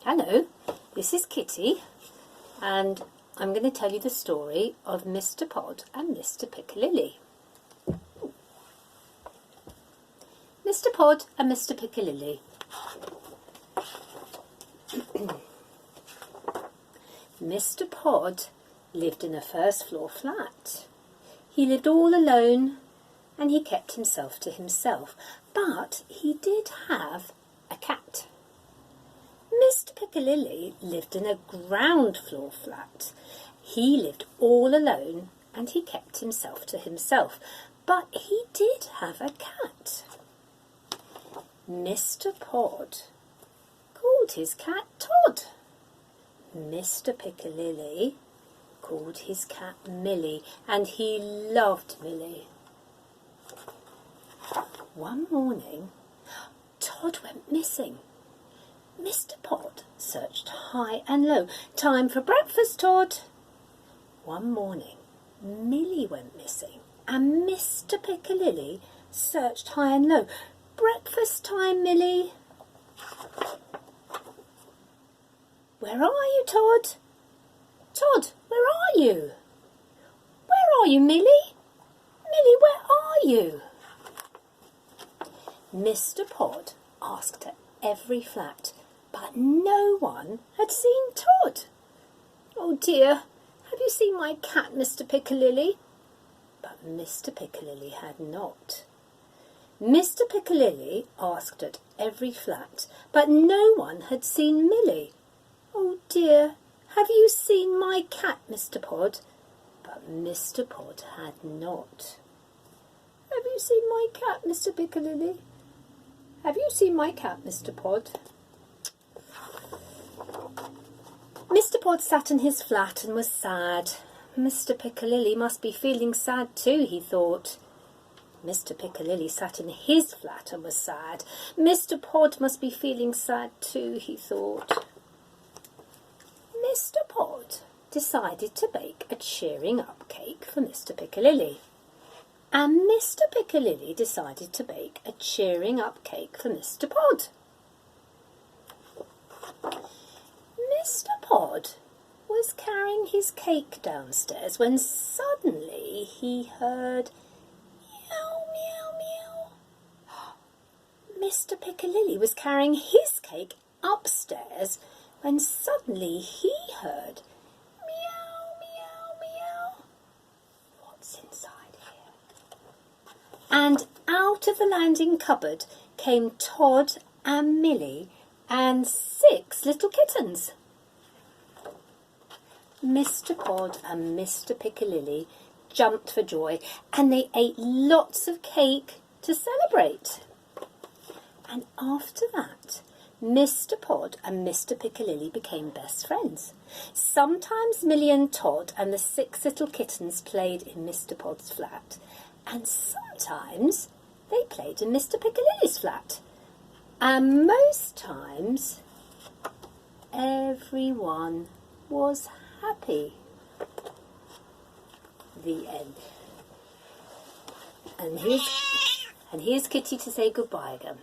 Hello, this is Kitty, and I'm going to tell you the story of Mr Pod and Mr Piccalilli. Mr Pod and Mr Piccalilli. Mr Pod lived in a first floor flat. He lived all alone and he kept himself to himself, but he did have a cat. Mr Piccalilli lived in a ground floor flat. He lived all alone and he kept himself to himself, but he did have a cat. Mr Pod called his cat Todd. Mr Piccalilli called his cat Millie, and he loved Millie. One morning, Todd went missing. Mr Pod searched high and low. Time for breakfast, Todd. One morning, Millie went missing, and Mr Piccalilli searched high and low. Breakfast time, Millie. Where are you, Todd? Todd, where are you? Where are you, Millie? Millie, where are you? Mr Pod asked at every flat, but no one had seen Todd. Oh dear, have you seen my cat, Mr Piccalilli? But Mr Piccalilli had not. Mr Piccalilli asked at every flat, but no one had seen Millie. Oh dear, have you seen my cat, Mr Pod? But Mr Pod had not. Have you seen my cat, Mr Piccalilli? Have you seen my cat, Mr Pod? Mr Pod sat in his flat and was sad. Mr Piccalilli must be feeling sad too, he thought. Mr Piccalilli sat in his flat and was sad. Mr Pod must be feeling sad too, he thought. Mr Pod decided to bake a cheering up cake for Mr Piccalilli. And Mr Piccalilli decided to bake a cheering up cake for Mr Pod. Mr Pod was carrying his cake downstairs when suddenly he heard meow, meow, meow. Mr Piccalilli was carrying his cake upstairs when suddenly he heard meow, meow, meow. What's inside here? And out of the landing cupboard came Todd and Millie and 6 little kittens. Mr Pod and Mr Piccalilli jumped for joy, and they ate lots of cake to celebrate. And after that, Mr Pod and Mr Piccalilli became best friends. Sometimes Millie and Todd and the 6 little kittens played in Mr Pod's flat, and sometimes they played in Mr Piccalilli's flat. And most times, everyone was happy. The end. And here's Kitty to say goodbye again.